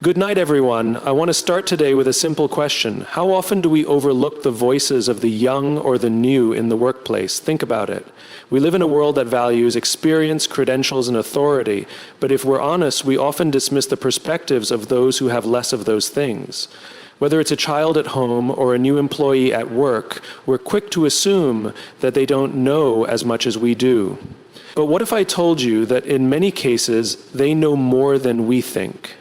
Good night, everyone. I want to start today with a simple question. How often do we overlook the voices of the young or the new in the workplace? Think about it. We live in a world that values experience, credentials, and authority, but if we're honest, we often dismiss the perspectives of those who have less of those things. Whether it's a child at home or a new employee at work, we're quick to assume that they don't know as much as we do. But what if I told you that in many cases, they know more than we think?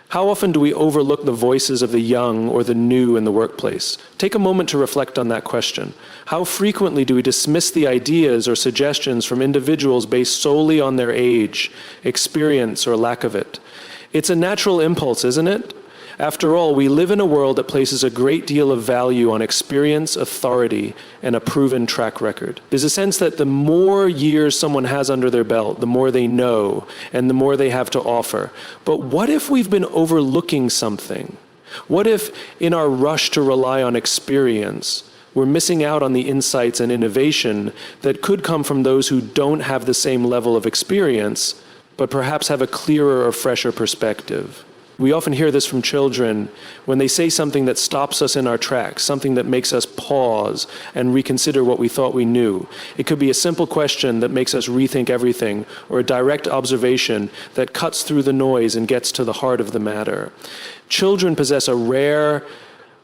How often do we overlook the voices of the young or the new in the workplace? Take a moment to reflect on that question. How frequently do we dismiss the ideas or suggestions from individuals based solely on their age, experience, or lack of it? It's a natural impulse, isn't it? After all, we live in a world that places a great deal of value on experience, authority, and a proven track record. There's a sense that the more years someone has under their belt, the more they know, and the more they have to offer. But what if we've been overlooking something? What if, in our rush to rely on experience, we're missing out on the insights and innovation that could come from those who don't have the same level of experience, but perhaps have a clearer or fresher perspective? We often hear this from children when they say something that stops us in our tracks, something that makes us pause and reconsider what we thought we knew. It could be a simple question that makes us rethink everything, or a direct observation that cuts through the noise and gets to the heart of the matter. Children possess a rare,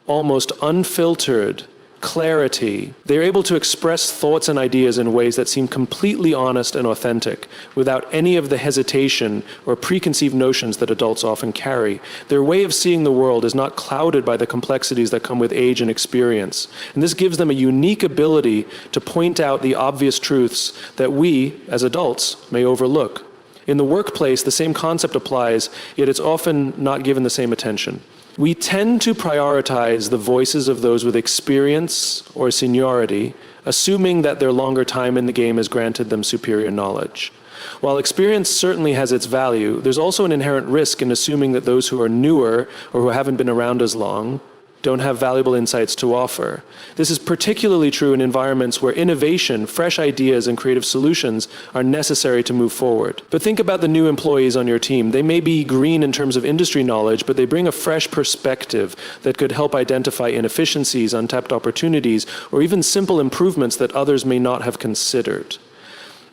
almost unfiltered clarity. They're able to express thoughts and ideas in ways that seem completely honest and authentic, without any of the hesitation or preconceived notions that adults often carry. Their way of seeing the world is not clouded by the complexities that come with age and experience. And this gives them a unique ability to point out the obvious truths that we, as adults, may overlook. In the workplace, the same concept applies, yet it's often not given the same attention. We tend to prioritize the voices of those with experience or seniority, assuming that their longer time in the game has granted them superior knowledge. While experience certainly has its value, there's also an inherent risk in assuming that those who are newer or who haven't been around as long don't have valuable insights to offer. This is particularly true in environments where innovation, fresh ideas, and creative solutions are necessary to move forward. But think about the new employees on your team. They may be green in terms of industry knowledge, but they bring a fresh perspective that could help identify inefficiencies, untapped opportunities, or even simple improvements that others may not have considered.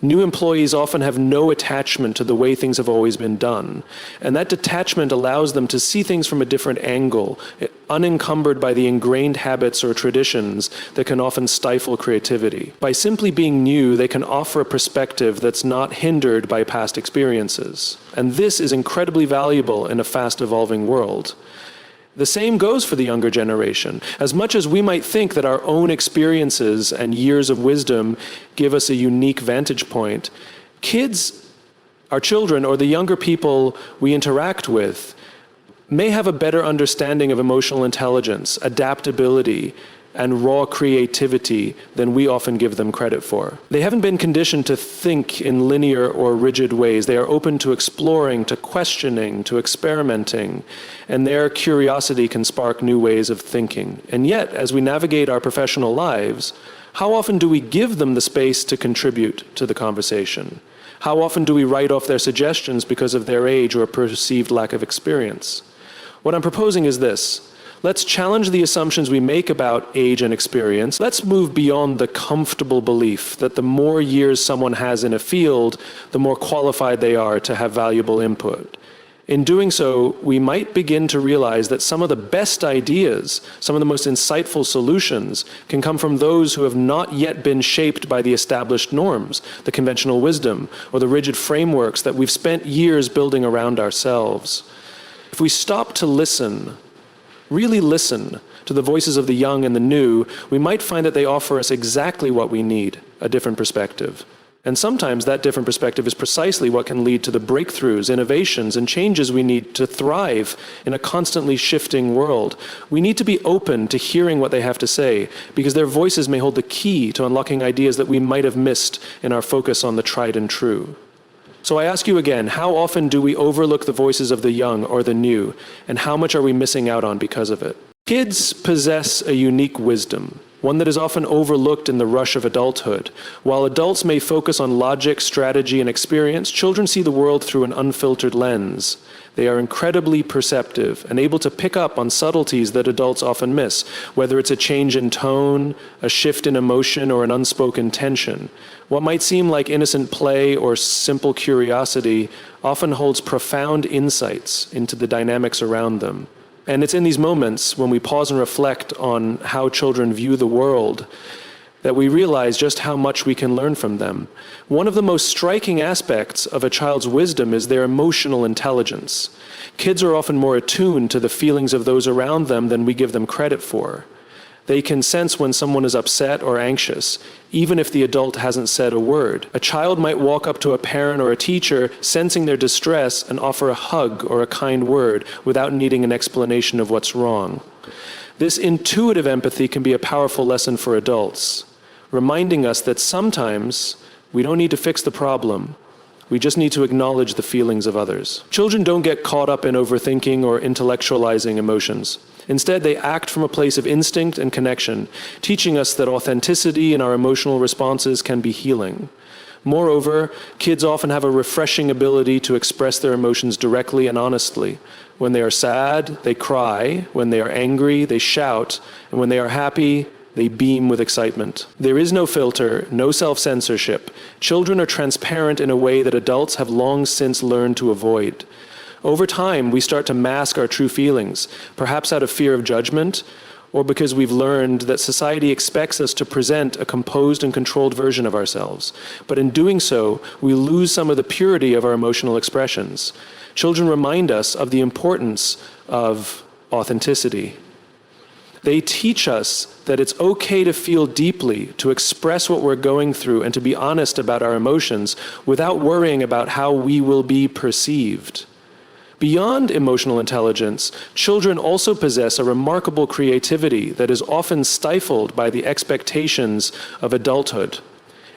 New employees often have no attachment to the way things have always been done, and that detachment allows them to see things from a different angle, unencumbered by the ingrained habits or traditions that can often stifle creativity. By simply being new, they can offer a perspective that's not hindered by past experiences, and this is incredibly valuable in a fast-evolving world. The same goes for the younger generation. As much as we might think that our own experiences and years of wisdom give us a unique vantage point, kids, our children, or the younger people we interact with may have a better understanding of emotional intelligence, adaptability, and raw creativity than we often give them credit for. They haven't been conditioned to think in linear or rigid ways. They are open to exploring, to questioning, to experimenting, and their curiosity can spark new ways of thinking. And yet, as we navigate our professional lives, how often do we give them the space to contribute to the conversation? How often do we write off their suggestions because of their age or perceived lack of experience? What I'm proposing is this. Let's challenge the assumptions we make about age and experience. Let's move beyond the comfortable belief that the more years someone has in a field, the more qualified they are to have valuable input. In doing so, we might begin to realize that some of the best ideas, some of the most insightful solutions, can come from those who have not yet been shaped by the established norms, the conventional wisdom, or the rigid frameworks that we've spent years building around ourselves. If we stop to listen, really listen to the voices of the young and the new, we might find that they offer us exactly what we need, a different perspective. And sometimes that different perspective is precisely what can lead to the breakthroughs, innovations, and changes we need to thrive in a constantly shifting world. We need to be open to hearing what they have to say, because their voices may hold the key to unlocking ideas that we might have missed in our focus on the tried and true. So I ask you again, how often do we overlook the voices of the young or the new, and how much are we missing out on because of it? Kids possess a unique wisdom, one that is often overlooked in the rush of adulthood. While adults may focus on logic, strategy, and experience, children see the world through an unfiltered lens. They are incredibly perceptive and able to pick up on subtleties that adults often miss, whether it's a change in tone, a shift in emotion, or an unspoken tension. What might seem like innocent play or simple curiosity often holds profound insights into the dynamics around them. And it's in these moments when we pause and reflect on how children view the world that we realize just how much we can learn from them. One of the most striking aspects of a child's wisdom is their emotional intelligence. Kids are often more attuned to the feelings of those around them than we give them credit for. They can sense when someone is upset or anxious, even if the adult hasn't said a word. A child might walk up to a parent or a teacher, sensing their distress, and offer a hug or a kind word without needing an explanation of what's wrong. This intuitive empathy can be a powerful lesson for adults, reminding us that sometimes we don't need to fix the problem. We just need to acknowledge the feelings of others. Children don't get caught up in overthinking or intellectualizing emotions. Instead, they act from a place of instinct and connection, teaching us that authenticity in our emotional responses can be healing. Moreover, kids often have a refreshing ability to express their emotions directly and honestly. When they are sad, they cry. When they are angry, they shout. And when they are happy, they beam with excitement. There is no filter, no self-censorship. Children are transparent in a way that adults have long since learned to avoid. Over time, we start to mask our true feelings, perhaps out of fear of judgment, or because we've learned that society expects us to present a composed and controlled version of ourselves. But in doing so, we lose some of the purity of our emotional expressions. Children remind us of the importance of authenticity. They teach us that it's okay to feel deeply, to express what we're going through, and to be honest about our emotions without worrying about how we will be perceived. Beyond emotional intelligence, children also possess a remarkable creativity that is often stifled by the expectations of adulthood.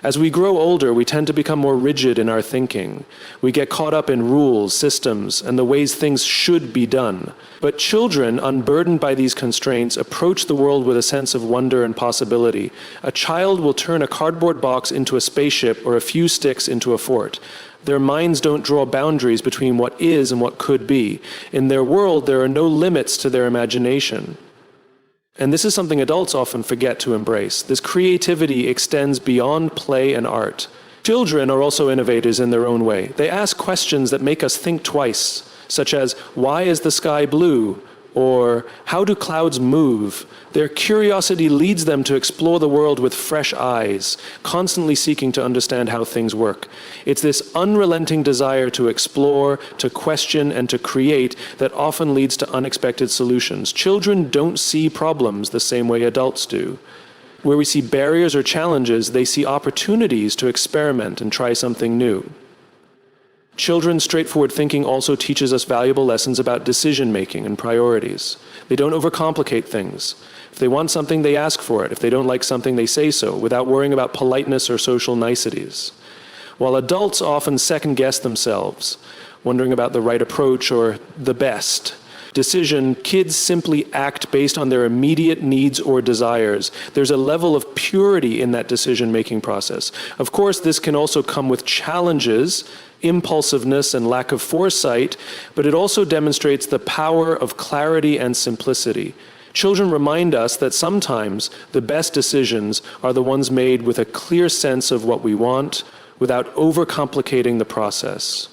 As we grow older, we tend to become more rigid in our thinking. We get caught up in rules, systems, and the ways things should be done. But children, unburdened by these constraints, approach the world with a sense of wonder and possibility. A child will turn a cardboard box into a spaceship or a few sticks into a fort. Their minds don't draw boundaries between what is and what could be. In their world, there are no limits to their imagination. And this is something adults often forget to embrace. This creativity extends beyond play and art. Children are also innovators in their own way. They ask questions that make us think twice, such as, why is the sky blue? Or, how do clouds move? Their curiosity leads them to explore the world with fresh eyes, constantly seeking to understand how things work. It's this unrelenting desire to explore, to question, and to create that often leads to unexpected solutions. Children don't see problems the same way adults do. Where we see barriers or challenges, they see opportunities to experiment and try something new. Children's straightforward thinking also teaches us valuable lessons about decision-making and priorities. They don't overcomplicate things. If they want something, they ask for it. If they don't like something, they say so, without worrying about politeness or social niceties. While adults often second-guess themselves, wondering about the right approach or the best decision, kids simply act based on their immediate needs or desires. There's a level of purity in that decision-making process. Of course, this can also come with challenges, impulsiveness and lack of foresight, but it also demonstrates the power of clarity and simplicity. Children remind us that sometimes the best decisions are the ones made with a clear sense of what we want, without overcomplicating the process.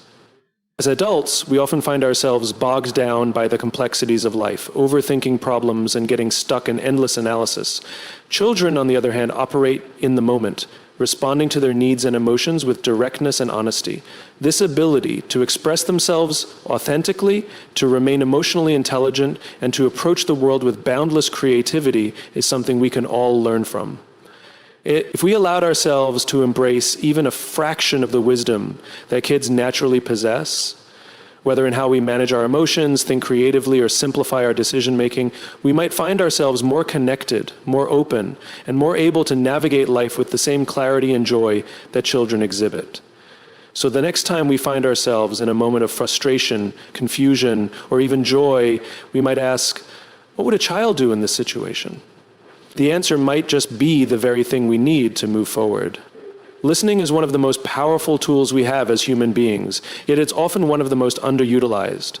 As adults, we often find ourselves bogged down by the complexities of life, overthinking problems and getting stuck in endless analysis. Children, on the other hand, operate in the moment, responding to their needs and emotions with directness and honesty. This ability to express themselves authentically, to remain emotionally intelligent, and to approach the world with boundless creativity is something we can all learn from. If we allowed ourselves to embrace even a fraction of the wisdom that kids naturally possess, whether in how we manage our emotions, think creatively, or simplify our decision-making, we might find ourselves more connected, more open, and more able to navigate life with the same clarity and joy that children exhibit. So the next time we find ourselves in a moment of frustration, confusion, or even joy, we might ask, what would a child do in this situation? The answer might just be the very thing we need to move forward. Listening is one of the most powerful tools we have as human beings, yet it's often one of the most underutilized.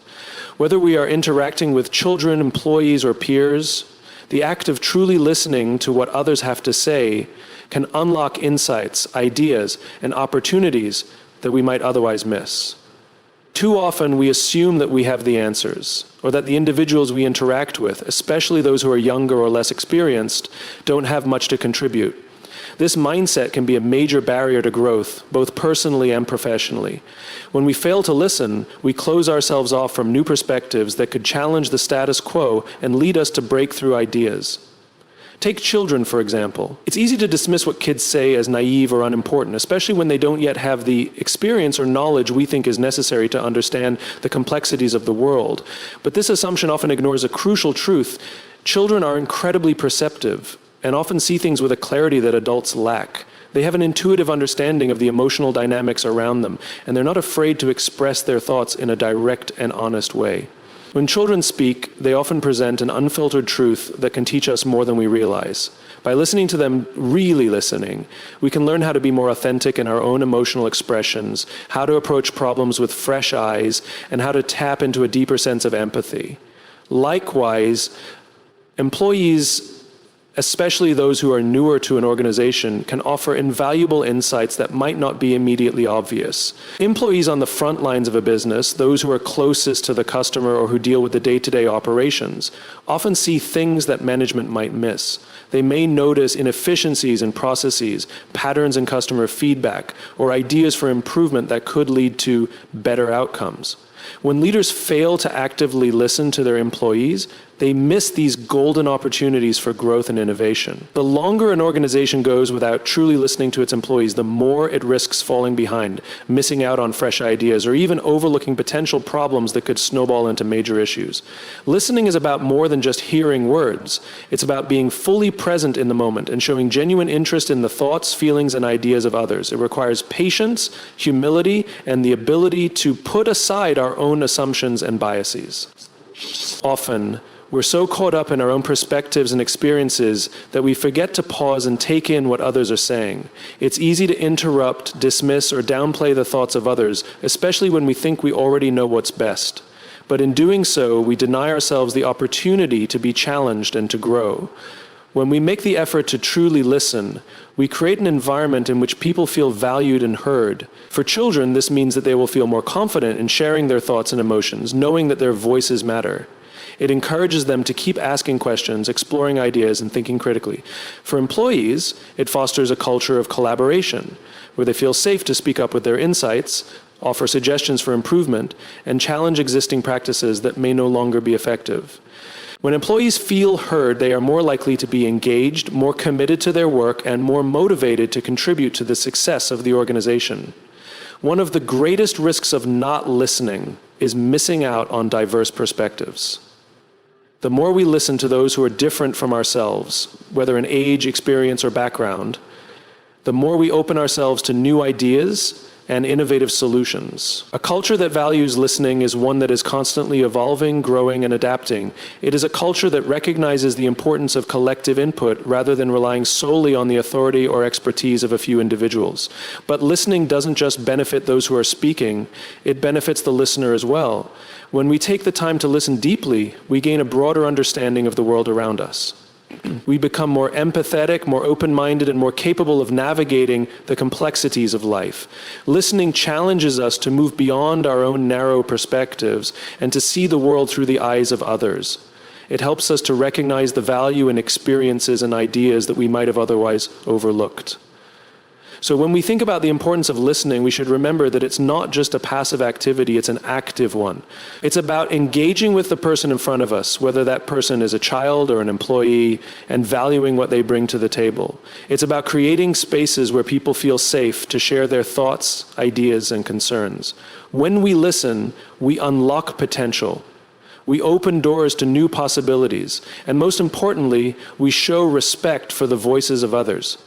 Whether we are interacting with children, employees, or peers, the act of truly listening to what others have to say can unlock insights, ideas, and opportunities that we might otherwise miss. Too often we assume that we have the answers, or that the individuals we interact with, especially those who are younger or less experienced, don't have much to contribute. This mindset can be a major barrier to growth, both personally and professionally. When we fail to listen, we close ourselves off from new perspectives that could challenge the status quo and lead us to breakthrough ideas. Take children, for example. It's easy to dismiss what kids say as naive or unimportant, especially when they don't yet have the experience or knowledge we think is necessary to understand the complexities of the world. But this assumption often ignores a crucial truth. Children are incredibly perceptive and often see things with a clarity that adults lack. They have an intuitive understanding of the emotional dynamics around them, and they're not afraid to express their thoughts in a direct and honest way. When children speak, they often present an unfiltered truth that can teach us more than we realize. By listening to them, really listening, we can learn how to be more authentic in our own emotional expressions, how to approach problems with fresh eyes, and how to tap into a deeper sense of empathy. Likewise, employees, especially those who are newer to an organization, can offer invaluable insights that might not be immediately obvious. Employees on the front lines of a business, those who are closest to the customer or who deal with the day-to-day operations, often see things that management might miss. They may notice inefficiencies in processes, patterns in customer feedback, or ideas for improvement that could lead to better outcomes. When leaders fail to actively listen to their employees, they miss these golden opportunities for growth and innovation. The longer an organization goes without truly listening to its employees, the more it risks falling behind, missing out on fresh ideas, or even overlooking potential problems that could snowball into major issues. Listening is about more than just hearing words. It's about being fully present in the moment and showing genuine interest in the thoughts, feelings, and ideas of others. It requires patience, humility, and the ability to put aside our own assumptions and biases. Often, we're so caught up in our own perspectives and experiences that we forget to pause and take in what others are saying. It's easy to interrupt, dismiss, or downplay the thoughts of others, especially when we think we already know what's best. But in doing so, we deny ourselves the opportunity to be challenged and to grow. When we make the effort to truly listen, we create an environment in which people feel valued and heard. For children, this means that they will feel more confident in sharing their thoughts and emotions, knowing that their voices matter. It encourages them to keep asking questions, exploring ideas, and thinking critically. For employees, it fosters a culture of collaboration, where they feel safe to speak up with their insights, offer suggestions for improvement, and challenge existing practices that may no longer be effective. When employees feel heard, they are more likely to be engaged, more committed to their work, and more motivated to contribute to the success of the organization. One of the greatest risks of not listening is missing out on diverse perspectives. The more we listen to those who are different from ourselves, whether in age, experience, or background, the more we open ourselves to new ideas and innovative solutions. A culture that values listening is one that is constantly evolving, growing, and adapting. It is a culture that recognizes the importance of collective input rather than relying solely on the authority or expertise of a few individuals. But listening doesn't just benefit those who are speaking, it benefits the listener as well. When we take the time to listen deeply, we gain a broader understanding of the world around us. We become more empathetic, more open-minded, and more capable of navigating the complexities of life. Listening challenges us to move beyond our own narrow perspectives and to see the world through the eyes of others. It helps us to recognize the value in experiences and ideas that we might have otherwise overlooked. So when we think about the importance of listening, we should remember that it's not just a passive activity, it's an active one. It's about engaging with the person in front of us, whether that person is a child or an employee, and valuing what they bring to the table. It's about creating spaces where people feel safe to share their thoughts, ideas, and concerns. When we listen, we unlock potential. We open doors to new possibilities. And most importantly, we show respect for the voices of others,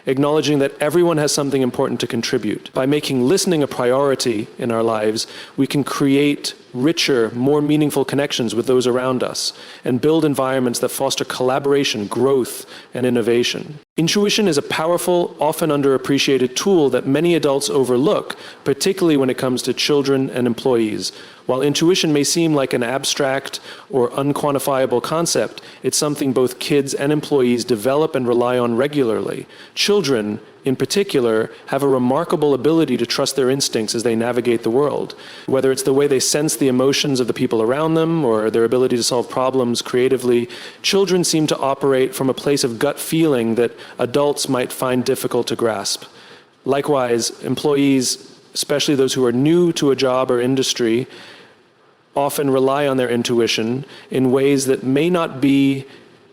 acknowledging that everyone has something important to contribute. By making listening a priority in our lives, we can create richer, more meaningful connections with those around us, and build environments that foster collaboration, growth, and innovation. Intuition is a powerful, often underappreciated tool that many adults overlook, particularly when it comes to children and employees. While intuition may seem like an abstract or unquantifiable concept, it's something both kids and employees develop and rely on regularly. Children, in particular, have a remarkable ability to trust their instincts as they navigate the world. Whether it's the way they sense the emotions of the people around them or their ability to solve problems creatively, children seem to operate from a place of gut feeling that adults might find difficult to grasp. Likewise, employees, especially those who are new to a job or industry, often rely on their intuition in ways that may not be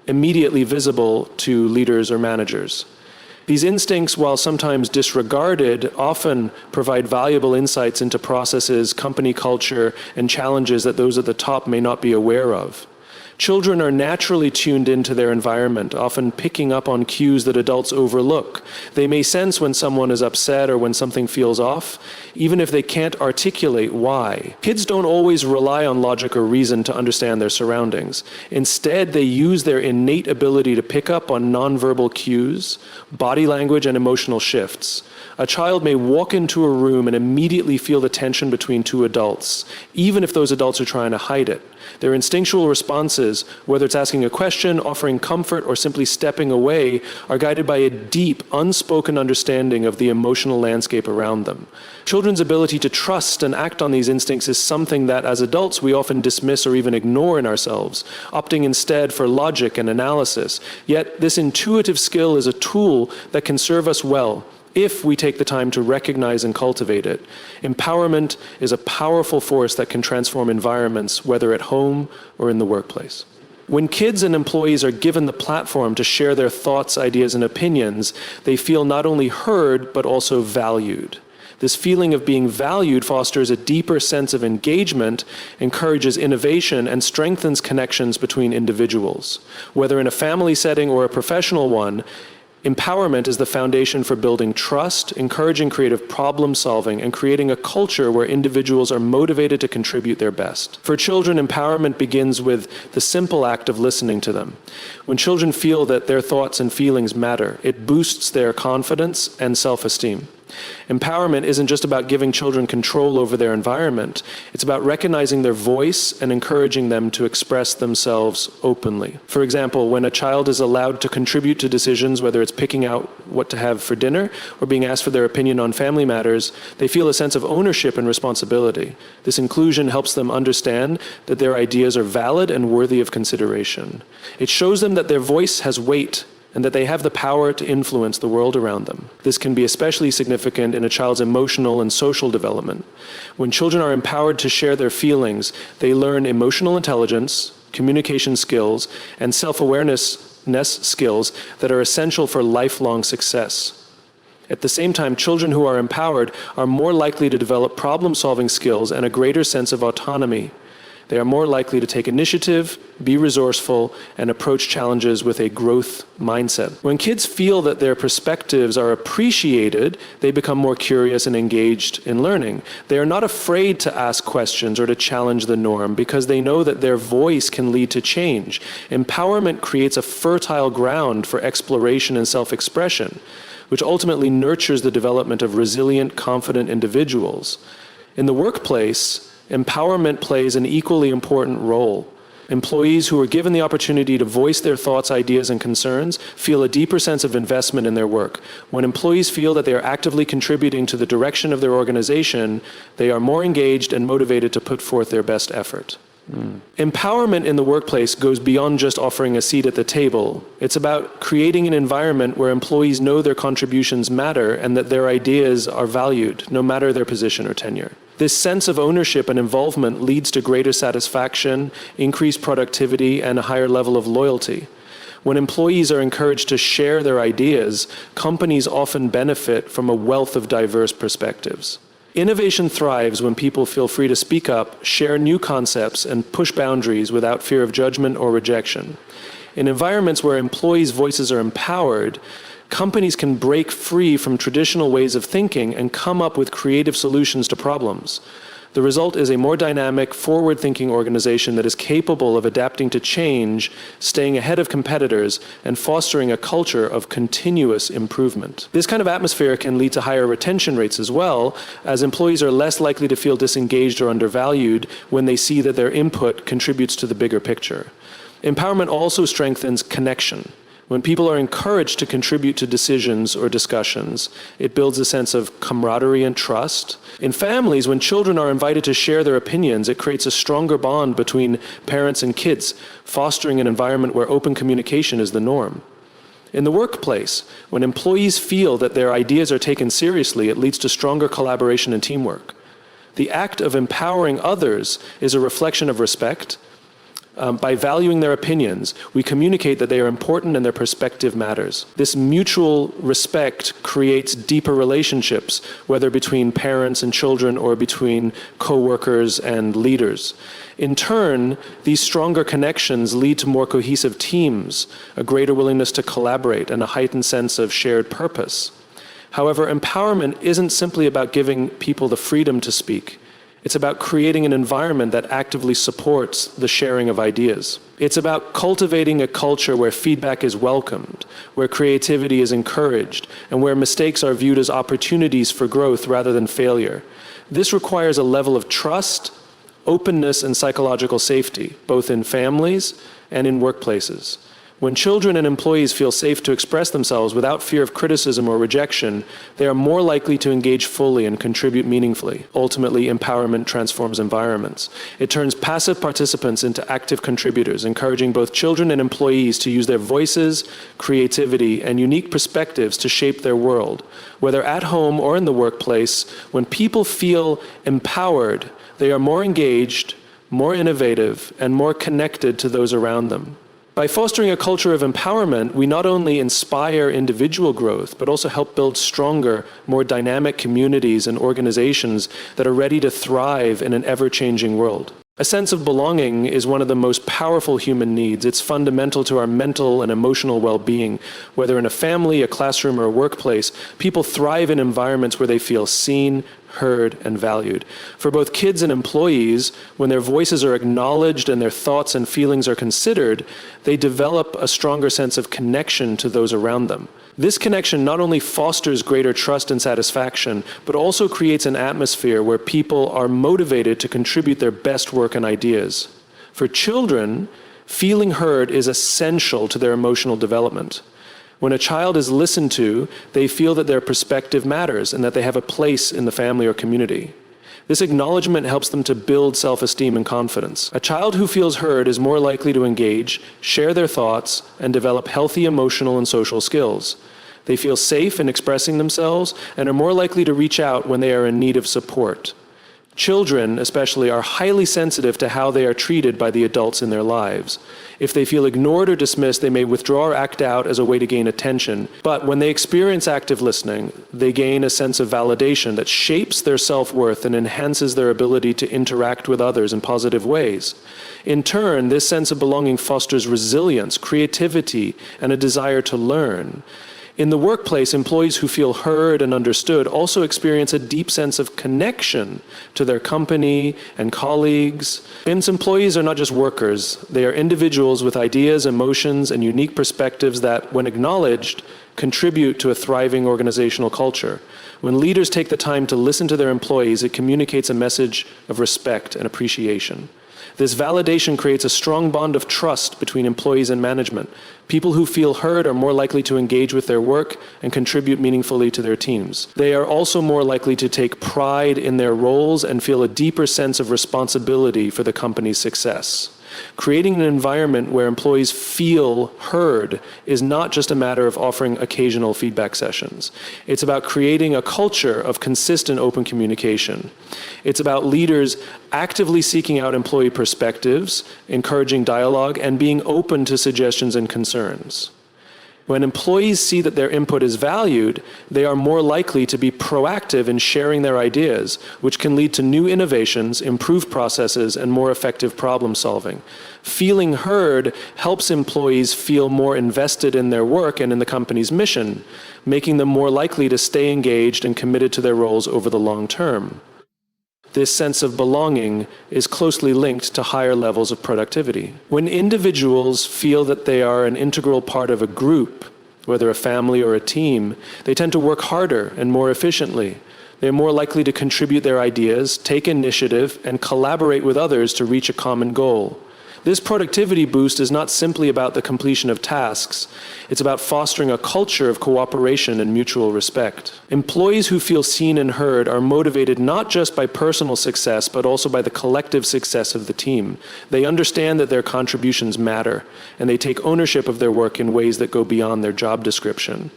immediately visible to leaders or managers. These instincts, while sometimes disregarded, often provide valuable insights into processes, company culture, and challenges that those at the top may not be aware of. Children are naturally tuned into their environment, often picking up on cues that adults overlook. They may sense when someone is upset or when something feels off, even if they can't articulate why. Kids don't always rely on logic or reason to understand their surroundings. Instead, they use their innate ability to pick up on nonverbal cues, body language, and emotional shifts. A child may walk into a room and immediately feel the tension between two adults, even if those adults are trying to hide it. Their instinctual responses, whether it's asking a question, offering comfort, or simply stepping away, are guided by a deep, unspoken understanding of the emotional landscape around them. Children's ability to trust and act on these instincts is something that, as adults, we often dismiss or even ignore in ourselves, opting instead for logic and analysis. Yet, this intuitive skill is a tool that can serve us well if we take the time to recognize and cultivate it. Empowerment is a powerful force that can transform environments, whether at home or in the workplace. When kids and employees are given the platform to share their thoughts, ideas, and opinions, they feel not only heard, but also valued. This feeling of being valued fosters a deeper sense of engagement, encourages innovation, and strengthens connections between individuals. Whether in a family setting or a professional one, empowerment is the foundation for building trust, encouraging creative problem solving, and creating a culture where individuals are motivated to contribute their best. For children, empowerment begins with the simple act of listening to them. When children feel that their thoughts and feelings matter, it boosts their confidence and self-esteem. Empowerment isn't just about giving children control over their environment. It's about recognizing their voice and encouraging them to express themselves openly. For example, when a child is allowed to contribute to decisions, whether it's picking out what to have for dinner or being asked for their opinion on family matters, they feel a sense of ownership and responsibility. This inclusion helps them understand that their ideas are valid and worthy of consideration. It shows them that their voice has weight and that they have the power to influence the world around them. This can be especially significant in a child's emotional and social development. When children are empowered to share their feelings, they learn emotional intelligence, communication skills, and self-awareness skills that are essential for lifelong success. At the same time, children who are empowered are more likely to develop problem-solving skills and a greater sense of autonomy. They are more likely to take initiative, be resourceful, and approach challenges with a growth mindset. When kids feel that their perspectives are appreciated, they become more curious and engaged in learning. They are not afraid to ask questions or to challenge the norm because they know that their voice can lead to change. Empowerment creates a fertile ground for exploration and self-expression, which ultimately nurtures the development of resilient, confident individuals. In the workplace, empowerment plays an equally important role. Employees who are given the opportunity to voice their thoughts, ideas, and concerns feel a deeper sense of investment in their work. When employees feel that they are actively contributing to the direction of their organization, they are more engaged and motivated to put forth their best effort. Empowerment in the workplace goes beyond just offering a seat at the table. It's about creating an environment where employees know their contributions matter and that their ideas are valued, no matter their position or tenure. This sense of ownership and involvement leads to greater satisfaction, increased productivity, and a higher level of loyalty. When employees are encouraged to share their ideas, companies often benefit from a wealth of diverse perspectives. Innovation thrives when people feel free to speak up, share new concepts, and push boundaries without fear of judgment or rejection. In environments where employees' voices are empowered, companies can break free from traditional ways of thinking and come up with creative solutions to problems. The result is a more dynamic, forward-thinking organization that is capable of adapting to change, staying ahead of competitors, and fostering a culture of continuous improvement. This kind of atmosphere can lead to higher retention rates as well, as employees are less likely to feel disengaged or undervalued when they see that their input contributes to the bigger picture. Empowerment also strengthens connection. When people are encouraged to contribute to decisions or discussions, it builds a sense of camaraderie and trust. In families, when children are invited to share their opinions, it creates a stronger bond between parents and kids, fostering an environment where open communication is the norm. In the workplace, when employees feel that their ideas are taken seriously, it leads to stronger collaboration and teamwork. The act of empowering others is a reflection of respect. By valuing their opinions, we communicate that they are important and their perspective matters. This mutual respect creates deeper relationships, whether between parents and children or between co-workers and leaders. In turn, these stronger connections lead to more cohesive teams, a greater willingness to collaborate, and a heightened sense of shared purpose. However, empowerment isn't simply about giving people the freedom to speak. It's about creating an environment that actively supports the sharing of ideas. It's about cultivating a culture where feedback is welcomed, where creativity is encouraged, and where mistakes are viewed as opportunities for growth rather than failure. This requires a level of trust, openness, and psychological safety, both in families and in workplaces. When children and employees feel safe to express themselves without fear of criticism or rejection, they are more likely to engage fully and contribute meaningfully. Ultimately, empowerment transforms environments. It turns passive participants into active contributors, encouraging both children and employees to use their voices, creativity, and unique perspectives to shape their world. Whether at home or in the workplace, when people feel empowered, they are more engaged, more innovative, and more connected to those around them. By fostering a culture of empowerment, we not only inspire individual growth, but also help build stronger, more dynamic communities and organizations that are ready to thrive in an ever-changing world. A sense of belonging is one of the most powerful human needs. It's fundamental to our mental and emotional well-being. Whether in a family, a classroom, or a workplace, people thrive in environments where they feel seen, heard, and valued. For both kids and employees, when their voices are acknowledged and their thoughts and feelings are considered, they develop a stronger sense of connection to those around them. This connection not only fosters greater trust and satisfaction, but also creates an atmosphere where people are motivated to contribute their best work and ideas. For children, feeling heard is essential to their emotional development. When a child is listened to, they feel that their perspective matters and that they have a place in the family or community. This acknowledgement helps them to build self-esteem and confidence. A child who feels heard is more likely to engage, share their thoughts, and develop healthy emotional and social skills. They feel safe in expressing themselves and are more likely to reach out when they are in need of support. Children, especially, are highly sensitive to how they are treated by the adults in their lives. If they feel ignored or dismissed, they may withdraw or act out as a way to gain attention. But when they experience active listening, they gain a sense of validation that shapes their self-worth and enhances their ability to interact with others in positive ways. In turn, this sense of belonging fosters resilience, creativity, and a desire to learn. In the workplace, employees who feel heard and understood also experience a deep sense of connection to their company and colleagues. Since employees are not just workers, they are individuals with ideas, emotions, and unique perspectives that, when acknowledged, contribute to a thriving organizational culture. When leaders take the time to listen to their employees, it communicates a message of respect and appreciation. This validation creates a strong bond of trust between employees and management. People who feel heard are more likely to engage with their work and contribute meaningfully to their teams. They are also more likely to take pride in their roles and feel a deeper sense of responsibility for the company's success. Creating an environment where employees feel heard is not just a matter of offering occasional feedback sessions. It's about creating a culture of consistent open communication. It's about leaders actively seeking out employee perspectives, encouraging dialogue, and being open to suggestions and concerns. When employees see that their input is valued, they are more likely to be proactive in sharing their ideas, which can lead to new innovations, improved processes, and more effective problem solving. Feeling heard helps employees feel more invested in their work and in the company's mission, making them more likely to stay engaged and committed to their roles over the long term. This sense of belonging is closely linked to higher levels of productivity. When individuals feel that they are an integral part of a group, whether a family or a team, they tend to work harder and more efficiently. They're more likely to contribute their ideas, take initiative, and collaborate with others to reach a common goal. This productivity boost is not simply about the completion of tasks. It's about fostering a culture of cooperation and mutual respect. Employees who feel seen and heard are motivated not just by personal success, but also by the collective success of the team. They understand that their contributions matter, and they take ownership of their work in ways that go beyond their job description.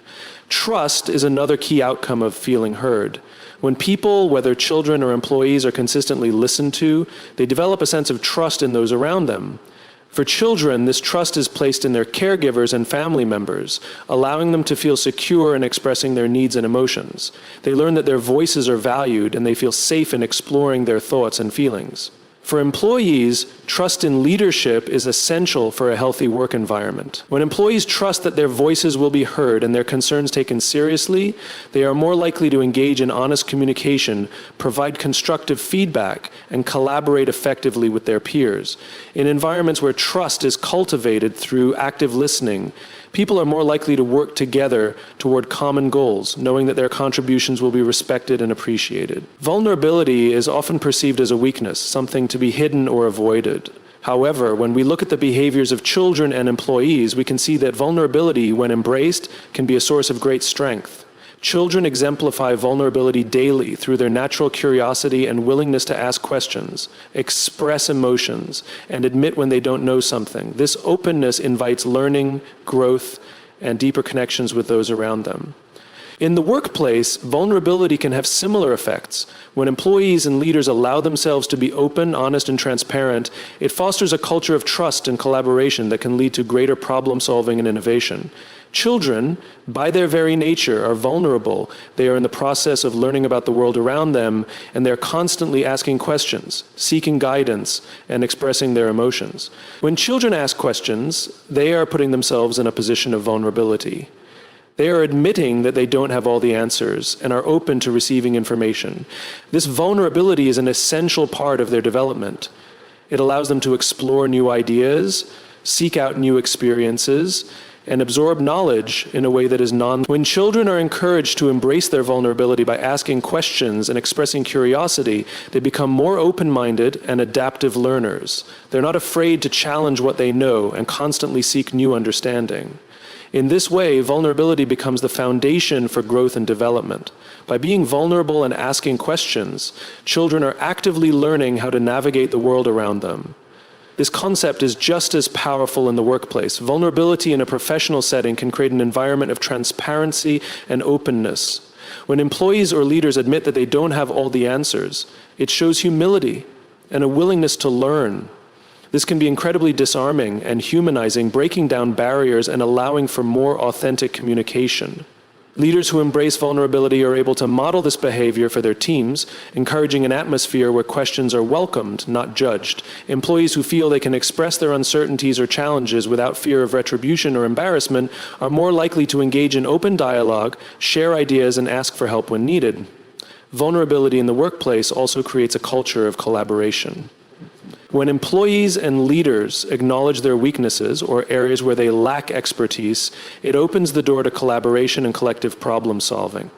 Trust is another key outcome of feeling heard. When people, whether children or employees, are consistently listened to, they develop a sense of trust in those around them. For children, this trust is placed in their caregivers and family members, allowing them to feel secure in expressing their needs and emotions. They learn that their voices are valued and they feel safe in exploring their thoughts and feelings. For employees, trust in leadership is essential for a healthy work environment. When employees trust that their voices will be heard and their concerns taken seriously, they are more likely to engage in honest communication, provide constructive feedback, and collaborate effectively with their peers. In environments where trust is cultivated through active listening, people are more likely to work together toward common goals, knowing that their contributions will be respected and appreciated. Vulnerability is often perceived as a weakness, something to be hidden or avoided. However, when we look at the behaviors of children and employees, we can see that vulnerability, when embraced, can be a source of great strength. Children exemplify vulnerability daily through their natural curiosity and willingness to ask questions, express emotions, and admit when they don't know something. This openness invites learning, growth, and deeper connections with those around them. In the workplace, vulnerability can have similar effects. When employees and leaders allow themselves to be open, honest, and transparent, it fosters a culture of trust and collaboration that can lead to greater problem solving and innovation. Children, by their very nature, are vulnerable. They are in the process of learning about the world around them, and they're constantly asking questions, seeking guidance, and expressing their emotions. When children ask questions, they are putting themselves in a position of vulnerability. They are admitting that they don't have all the answers and are open to receiving information. This vulnerability is an essential part of their development. It allows them to explore new ideas, seek out new experiences, and absorb knowledge in a way that is When children are encouraged to embrace their vulnerability by asking questions and expressing curiosity, they become more open-minded and adaptive learners. They're not afraid to challenge what they know and constantly seek new understanding. In this way, vulnerability becomes the foundation for growth and development. By being vulnerable and asking questions, children are actively learning how to navigate the world around them. This concept is just as powerful in the workplace. Vulnerability in a professional setting can create an environment of transparency and openness. When employees or leaders admit that they don't have all the answers, it shows humility and a willingness to learn. This can be incredibly disarming and humanizing, breaking down barriers and allowing for more authentic communication. Leaders who embrace vulnerability are able to model this behavior for their teams, encouraging an atmosphere where questions are welcomed, not judged. Employees who feel they can express their uncertainties or challenges without fear of retribution or embarrassment are more likely to engage in open dialogue, share ideas, and ask for help when needed. Vulnerability in the workplace also creates a culture of collaboration. When employees and leaders acknowledge their weaknesses or areas where they lack expertise, it opens the door to collaboration and collective problem solving.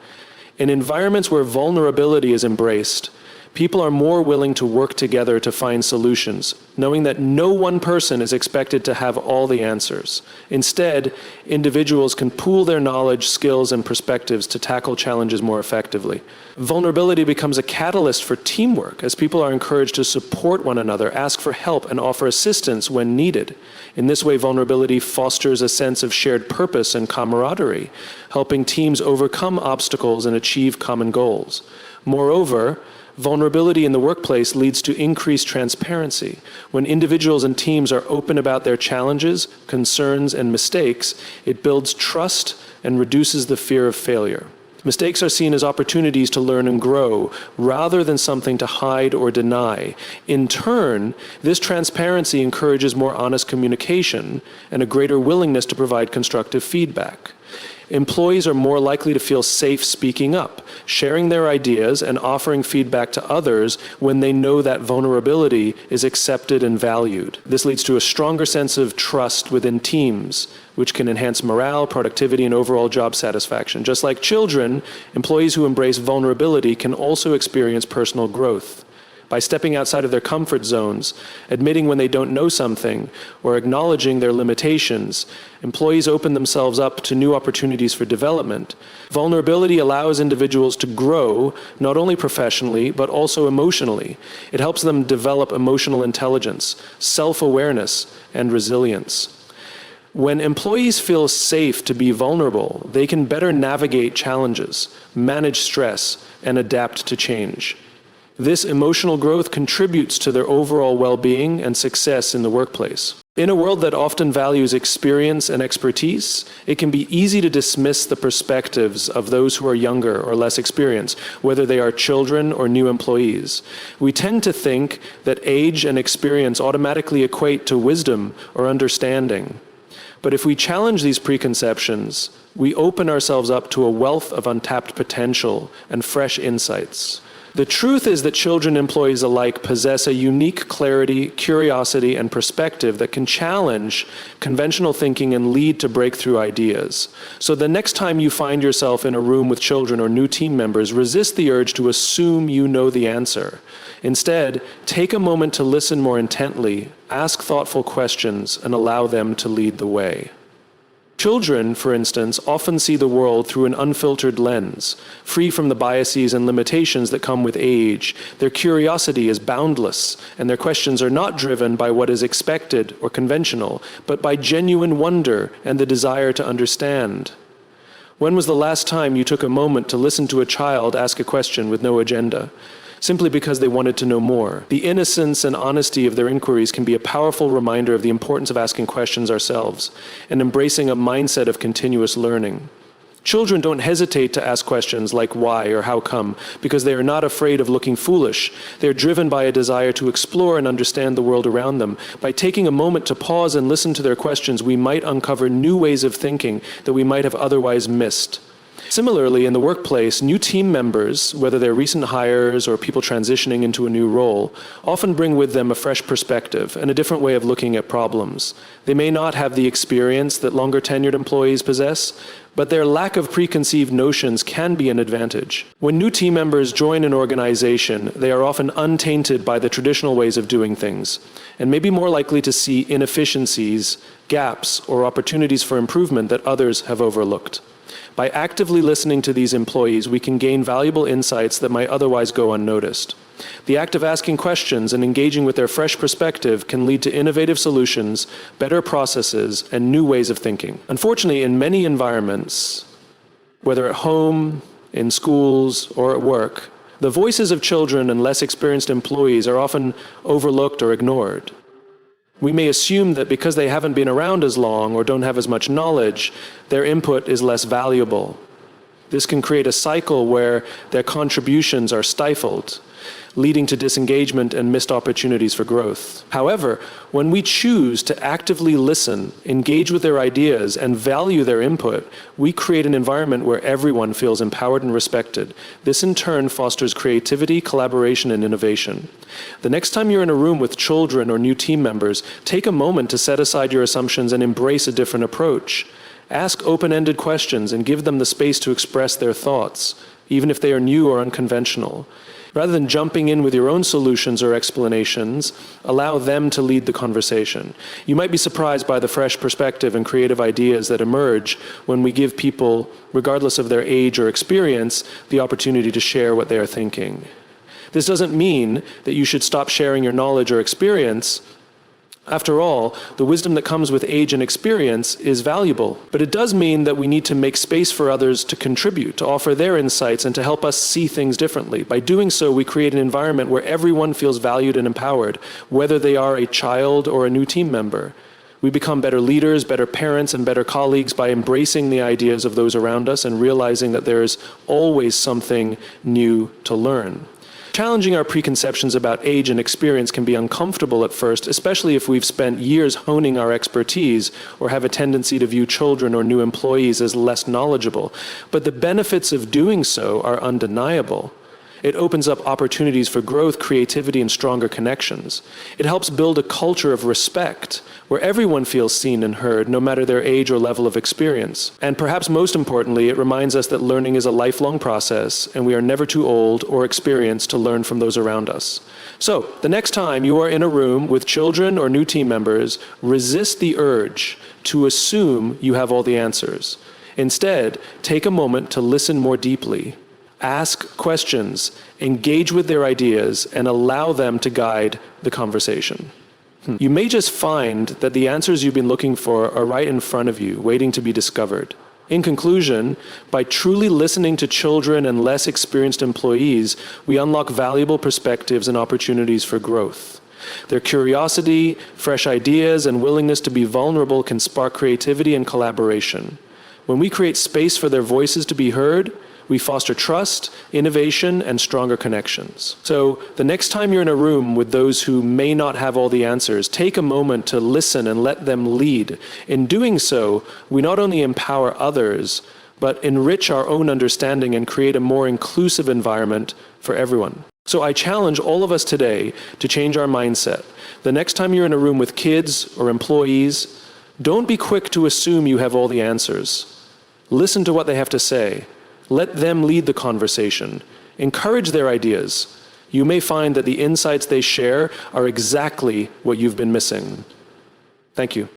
In environments where vulnerability is embraced, people are more willing to work together to find solutions, knowing that no one person is expected to have all the answers. Instead, individuals can pool their knowledge, skills, and perspectives to tackle challenges more effectively. Vulnerability becomes a catalyst for teamwork as people are encouraged to support one another, ask for help, and offer assistance when needed. In this way, vulnerability fosters a sense of shared purpose and camaraderie, helping teams overcome obstacles and achieve common goals. Moreover, vulnerability in the workplace leads to increased transparency. When individuals and teams are open about their challenges, concerns, and mistakes, it builds trust and reduces the fear of failure. Mistakes are seen as opportunities to learn and grow, rather than something to hide or deny. In turn, this transparency encourages more honest communication and a greater willingness to provide constructive feedback. Employees are more likely to feel safe speaking up, sharing their ideas and offering feedback to others when they know that vulnerability is accepted and valued. This leads to a stronger sense of trust within teams, which can enhance morale, productivity, and overall job satisfaction. Just like children, employees who embrace vulnerability can also experience personal growth. By stepping outside of their comfort zones, admitting when they don't know something, or acknowledging their limitations, employees open themselves up to new opportunities for development. Vulnerability allows individuals to grow, not only professionally, but also emotionally. It helps them develop emotional intelligence, self-awareness, and resilience. When employees feel safe to be vulnerable, they can better navigate challenges, manage stress, and adapt to change. This emotional growth contributes to their overall well-being and success in the workplace. In a world that often values experience and expertise, it can be easy to dismiss the perspectives of those who are younger or less experienced, whether they are children or new employees. We tend to think that age and experience automatically equate to wisdom or understanding. But if we challenge these preconceptions, we open ourselves up to a wealth of untapped potential and fresh insights. The truth is that children and employees alike possess a unique clarity, curiosity, and perspective that can challenge conventional thinking and lead to breakthrough ideas. So the next time you find yourself in a room with children or new team members, resist the urge to assume you know the answer. Instead, take a moment to listen more intently, ask thoughtful questions, and allow them to lead the way. Children, for instance, often see the world through an unfiltered lens, free from the biases and limitations that come with age. Their curiosity is boundless, and their questions are not driven by what is expected or conventional, but by genuine wonder and the desire to understand. When was the last time you took a moment to listen to a child ask a question with no agenda, simply because they wanted to know more? The innocence and honesty of their inquiries can be a powerful reminder of the importance of asking questions ourselves and embracing a mindset of continuous learning. Children don't hesitate to ask questions like why or how come, because they are not afraid of looking foolish. They are driven by a desire to explore and understand the world around them. By taking a moment to pause and listen to their questions, we might uncover new ways of thinking that we might have otherwise missed. Similarly, in the workplace, new team members, whether they're recent hires or people transitioning into a new role, often bring with them a fresh perspective and a different way of looking at problems. They may not have the experience that longer tenured employees possess, but their lack of preconceived notions can be an advantage. When new team members join an organization, they are often untainted by the traditional ways of doing things, and may be more likely to see inefficiencies, gaps, or opportunities for improvement that others have overlooked. By actively listening to these employees, we can gain valuable insights that might otherwise go unnoticed. The act of asking questions and engaging with their fresh perspective can lead to innovative solutions, better processes, and new ways of thinking. Unfortunately, in many environments, whether at home, in schools, or at work, the voices of children and less experienced employees are often overlooked or ignored. We may assume that because they haven't been around as long or don't have as much knowledge, their input is less valuable. This can create a cycle where their contributions are stifled, leading to disengagement and missed opportunities for growth. However, when we choose to actively listen, engage with their ideas, and value their input, we create an environment where everyone feels empowered and respected. This in turn fosters creativity, collaboration, and innovation. The next time you're in a room with children or new team members, take a moment to set aside your assumptions and embrace a different approach. Ask open-ended questions and give them the space to express their thoughts, even if they are new or unconventional. Rather than jumping in with your own solutions or explanations, allow them to lead the conversation. You might be surprised by the fresh perspective and creative ideas that emerge when we give people, regardless of their age or experience, the opportunity to share what they are thinking. This doesn't mean that you should stop sharing your knowledge or experience. After all, the wisdom that comes with age and experience is valuable, but it does mean that we need to make space for others to contribute, to offer their insights, and to help us see things differently. By doing so, we create an environment where everyone feels valued and empowered, whether they are a child or a new team member. We become better leaders, better parents, and better colleagues by embracing the ideas of those around us and realizing that there is always something new to learn. Challenging our preconceptions about age and experience can be uncomfortable at first, especially if we've spent years honing our expertise or have a tendency to view children or new employees as less knowledgeable. But the benefits of doing so are undeniable. It opens up opportunities for growth, creativity, and stronger connections. It helps build a culture of respect where everyone feels seen and heard, no matter their age or level of experience. And perhaps most importantly, it reminds us that learning is a lifelong process, and we are never too old or experienced to learn from those around us. So, the next time you are in a room with children or new team members, resist the urge to assume you have all the answers. Instead, take a moment to listen more deeply. Ask questions, engage with their ideas, and allow them to guide the conversation. You may just find that the answers you've been looking for are right in front of you, waiting to be discovered. In conclusion, by truly listening to children and less experienced employees, we unlock valuable perspectives and opportunities for growth. Their curiosity, fresh ideas, and willingness to be vulnerable can spark creativity and collaboration. When we create space for their voices to be heard, we foster trust, innovation, and stronger connections. So the next time you're in a room with those who may not have all the answers, take a moment to listen and let them lead. In doing so, we not only empower others, but enrich our own understanding and create a more inclusive environment for everyone. So I challenge all of us today to change our mindset. The next time you're in a room with kids or employees, don't be quick to assume you have all the answers. Listen to what they have to say. Let them lead the conversation. Encourage their ideas. You may find that the insights they share are exactly what you've been missing. Thank you.